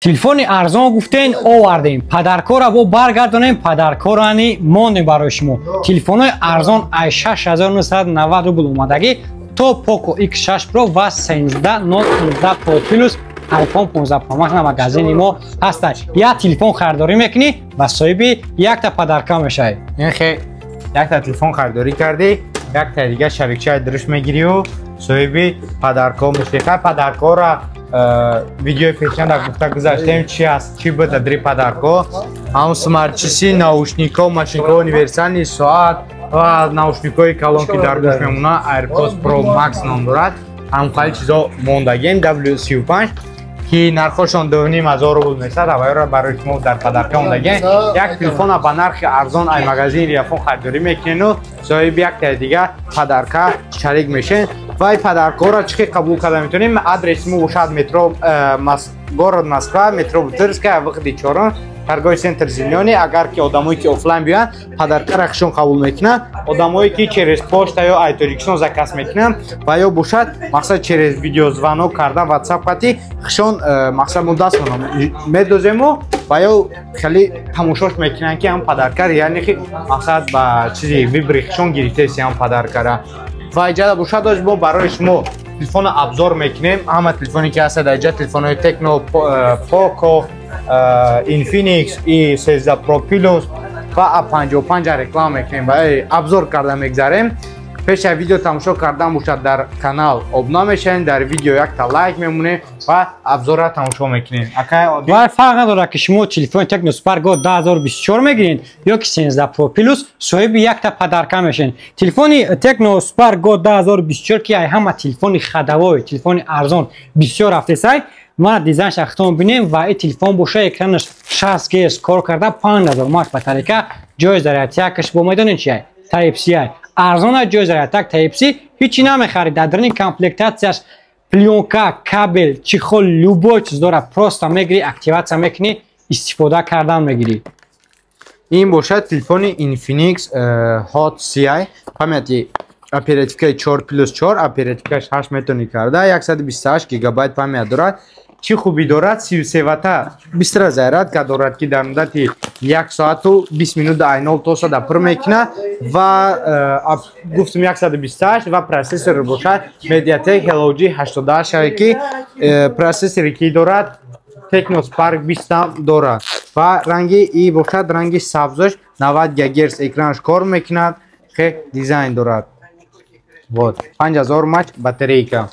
телефони арзон гуфтен овардем, падаркора бо баргардонем, падаркорани мондем барои шумо. Телефонои арзон ай 6990 рубл омадаги то Poco X6 Pro ва 13 Note 15 Pro Plus iPhone 15 Pro Max на магазини мо ҳастад. Я телефон харидорӣ мекунӣ ва соҳиби якта падарка мешавӣ. ин хе якта телефон харидорӣ кардӣ, якта дига шарикчаи дуруст мегирӣ соҳиби падарко мешавӣ. Хай падаркора видеои пешанда гуфта гузаштем чи аст, чи буда дри падарко. Ҳам смартчиси, наушникҳо, машинкҳо универсални соат ва наушникҳои калонки дар гӯш мемона AirPods Pro Max ном дорад. ҳам хали чизо мондагем W35 ки нархошон 2500 рубл месад. Авайро барои шумо дар падарка мондагем. Як телефона ба нархи арзон ай магазини Риафон харидорӣ мекунену соҳиби якта дига падарка шарик мешен. Вай падаркора чӣ қабул карда метавонем? Адреси мо бошад метро город Москва, метро Бутырская, выходи 4, торговый центр Зеленый. Агар ки одамое ки офлайн биёянд, падаркара хишон қабул мекунанд. Одамое ки через почта ё айториксон заказ мекунанд ва ё бошад мақсад через видеозвонок карда WhatsApp кати хишон мақсад мо даст медозему ва ё хали тамошош мекунанд ки ҳам падарка реальни мақсад ба чизи вибри хишон гирифтаси ҳам падаркара. ва иҷада бошад дош бо барои шумо телефона обзор мекунем. Ҳама телефоне ки ҳастад иҷа телефонои Tecno, Poco, Infinix i13 Pro Plus ва A55 реклама мекунем ва обзор карда мегзарем. Пеши видео тамошо кардан бошад дар канал обуна мешавем, дар видео якта лайк мемонем ва обзора тамошо мекунем. ва фарқ надорад ки шумо телефони Tecno Spark Go 2024 мегиред ё ки 13 Pro Plus соҳиби якта падарка мешавед. Телефони Tecno Spark Go 2024 ки ай ҳама телефони хадавой, телефони арзон бисёр рафтесай. Мана дизайнш ахтон бинем ва ин телефон боша экранаш 60 Hz кор карда 5000 мАч батарейка, ҷои зарядякаш бо майдони чи ай Type-C ай. Арзона ҷои зарядак Type-C ҳичи намехарид. Дар дарини комплектатсияш пленка, кабел, чихол, любой чиз дорад. Просто мегири, активатсия мекунӣ, истифода кардан мегирӣ. Ин бошад телефони Infinix Hot CI, памяти оперативкаи 4+4, оперативкаш 8 метавонӣ карда, 128 гигабайт памят дорад. Чӣ хубӣ дорад? 33 ватта бистра зарядка дорад ки дар муддати 1 соату 20 минут айнол тосада пур мекунад ва гуфтам 128 ва процессор бошад Mediatek Helio G88 ки процессоре ки дорад Tecno Spark 20 дорад ва ранги и бошад ранги сабзош 90 ГГц экранаш кор мекунад. хе дизайн дорад. Вот 5000 мАч батарейка.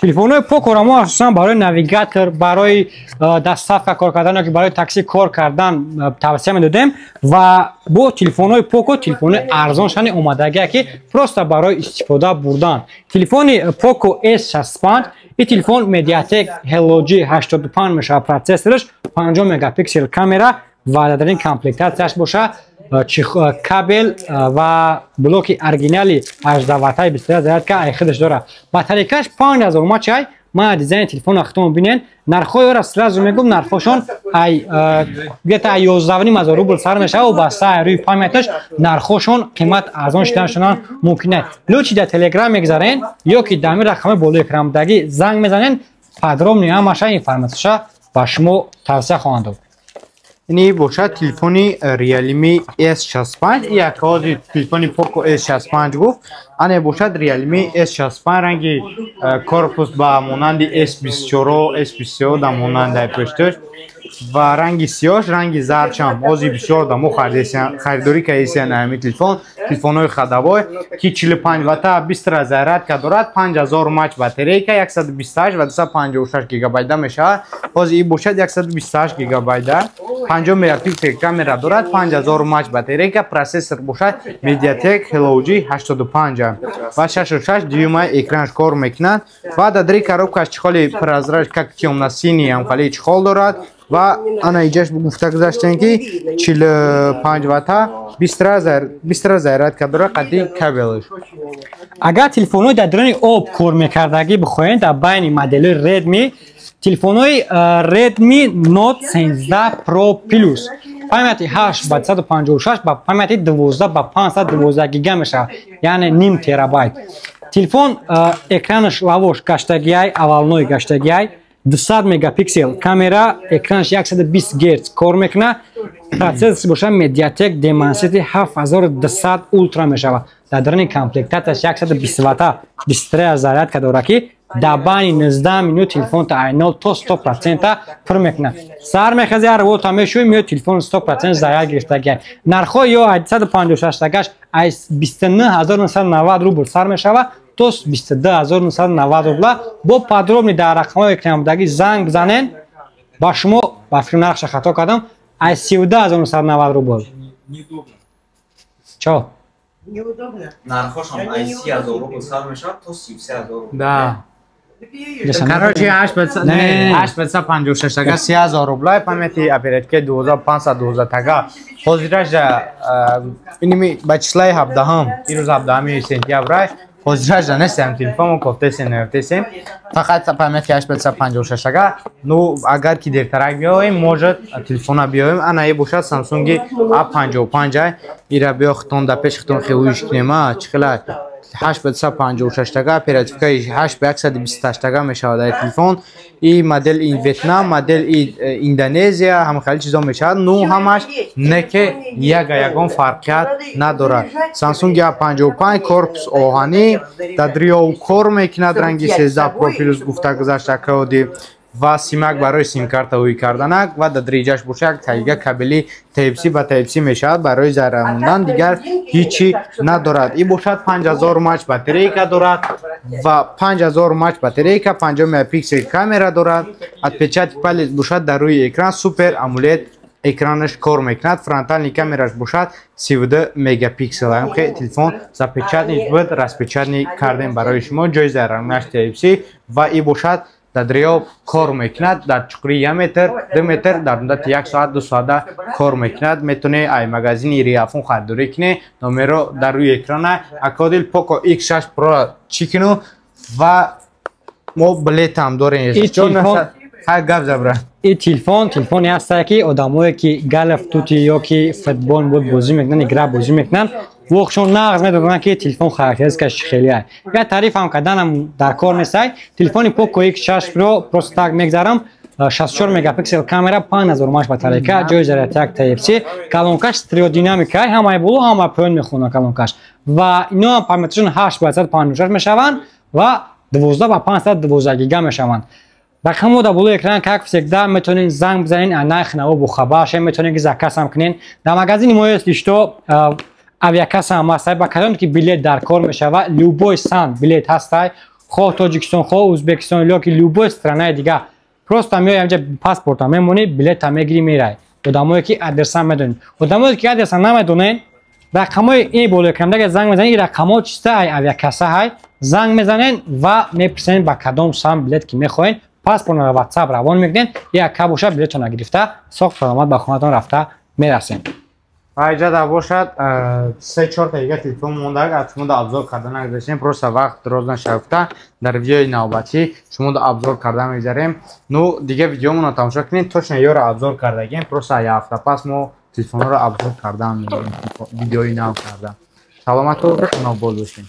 телефонои Poco мо асосан барои навигатор, барои дастсафка кор кардан ёки барои такси кор кардан тавсия медодем ва бо телефонои Poco телефони арзоншани омадагия ки просто барои истифода бурдан. Телефони Poco S65 ин телефон Mediatek Helio G85 мешавад. Процессораш 50 мегапиксел камера ва дар ин комплектатсияш боша кабел ва блоки оригинали 18 ваттаи 23 зарядка ай худаш дорад. Батарейкаш 5000 мАч ай. Мана дизайни телефон ахтон бинен. Нархоиро сразу мегум, нархошон ай где-то 11500 рубл сар мешавад ва баста рӯи памяташ нархошон қимат арзон шуданашон мумкин аст. Лучи дар Telegram мегзарен ёки дар ин рақами болои экрандаги занг мезанен, подробни ҳамаша информатсияша ба шумо тавсия хоҳанд дод. Ин бошад телефони Realme S65, як ози телефони Poco S65 гуфт. Ане бошад Realme S65 ранги корпус ба монанди S24, S23 да монанди пештош ва ранги сиёш, ранги зарчам ози бисёр да мо харидорӣ кардем ҳамин телефон. Телефонои хадавой ки 45 ватта 20 зарядка дорад, 5000 мАч батарейка, 128 ва 256 гигабайт мешавад. Ози ин бошад 128 гигабайт, 50 мегапиксел камера дорад, 5000 мАч батарейка, процессор бошад Mediatek Helio G85 ва 66 дюймаи экранаш кор мекунад ва дар дари коробкаш чихоли прозрачный как темно-синий ҳамхали чихол дорад ва ана иҷаш гуфта гузаштем ки 45 ватта 20 зарядка дорад, қадди кабелаш. Агар телефонои дар дарони об кор мекардагӣ бихоҳед, дар байни моделои Redmi, телефонои Redmi Note 13 Pro Plus памяти 8 ба 156 ба памяти 12 ба 512 гига мешавад, яъне ним терабайт. Телефон экранаш лавош гаштагиай, аввалной гаштагиай, 200 мегапиксел камера, экранш 120 Гц кор мекунад. Процессор боша Mediatek Dimensity 7200 Ultra мешавад. дар даруни комплектаташ 120 ватта бистра зарядка дорад ки дар байни 19 минут телефонта айнол то 100% пур мекунад. Сар мехази ҳар вот ҳамешӯи миёд телефон 100% заряд гирифтагӣ. Нархҳои ё 856 тагаш аз 29990 рубл сар мешавад то 22990 рубла. Бо подробни дар рақамҳои экранбудагӣ занг бизанен ба шумо ба фикр нархша хато кардам аз 32990 рубл. Чо? Неудобно. Нархошам ай 30,000 рубл сар мешавад то 33,000 рубл. Да. Короче, 856 тага 3000 рубла, памяти оперативки 2512 тага. Ҳозираш иними ба числаи 17-ам, ирӯз 17 сентябр, ҳозираш нестем телефонмо кофтесем нафтесем. Фақат памяти 856 тага. Ну агар ки дертарак биёем, может телефона биёем. Ана е бошад Samsung A55, ира биё хитон да пеш хитон хевуиш кинема, чиқила 856 тага, оперативкаи 8128 тага мешавад дар телефон. И модель ин Вьетнам, модель Индонезия, ҳама хеле чизо мешавад. Ну ҳамаш неке ягон фарқият надорад. Samsung A55 корпус оҳанӣ, дадриёв кор мекунад, ранги 13 Pro Plus гуфта гузашта каоди ва симак барои симкартаҳои карданак ва дадриҷаш бошад тагига кабели Type-C ба Type-C мешавад барои заряд мондан, дигар ҳичи надорад. И бошад 5000 мАч батарейка дорад ва 5000 мАч батарейка, 50 мегапиксел камера дорад. Отпечатки палец бошад дар рӯи экран, супер AMOLED экранаш кор мекунад. Фронтални камераш бошад 32 мегапиксел. Ҳамхе телефон запечатнич буд, распечатни кардем барои шумо ҷои зарядонаш Type-C ва и бошад дадриёв кор мекунад дар чуқури 1 метр 2 метр дар муддати 1 соат 2 соата кор мекунад. Метоне ай магазини риафон харидорӣ кунӣ. Номеро дар рӯи экрана. Акодил Poco X6 Pro чикину ва мо билетам дорем. Ҳар гап забра. И телефони ҳастае ки одамое ки галф тути ё ки футбол бозӣ мекунанд, игра бозӣ мекунанд, вохшон нағз медоданд ки телефон характеристикаш хеле ай. Я тариф ҳам карданам дар кор нестай. Телефони Poco X6 Pro просто так мегзарам. 64 мегапиксел камера, 5000 мАч батарейка, ҷои зарядтак Type-C, калонкаш стереодинамика, ҳамаи боло, ҳамаи поён мехона калонкаш. Ва ино параметрашон 856 мешаванд ва 12 ба 512 гига мешаванд. Рақамҳо дар болои экран как всегда метонин занг бизанин, нархи наво бохабар шавед, метонин ки закасам кунен. Дар магазини мо есть лишто авиакасам ҳастай, ба кадоме ки билет дар кор мешавад, любой сан билет ҳастай, хоҳ Тоҷикистон, хоҳ Узбекистон ё ки любой странаи дига. Просто меои ҳамҷа паспорта мемонӣ, билета мегирӣ мерай. Одамое ки адреса медонин. Одамое ки адреса намедонен, рақамҳои ин болои экрандага занг мезанен, ин рақамҳо чиста ай авиакаса ҳай, занг мезанен ва мепурсен ба кадом сан билет ки мехоҳен. Паспортро WhatsApp равон мекунен, яка бошад билетона гирифта, соҳ саломат ба хонатон рафта мерасем. Айҷада бошад 3-4 дақиқа телефон мондаг, аз шумо да обзор кардан нагзашем, просто вақт дроз нашавта. Дар видеои навбатӣ шумо да обзор кардан мегзарем. Ну дига видеомона тамошо кунед, точно ёро обзор кардагем, просто я ҳафта пас мо телефонҳоро обзор кардан мегзарем, видеои нав кардан. Саломату нобод бошед.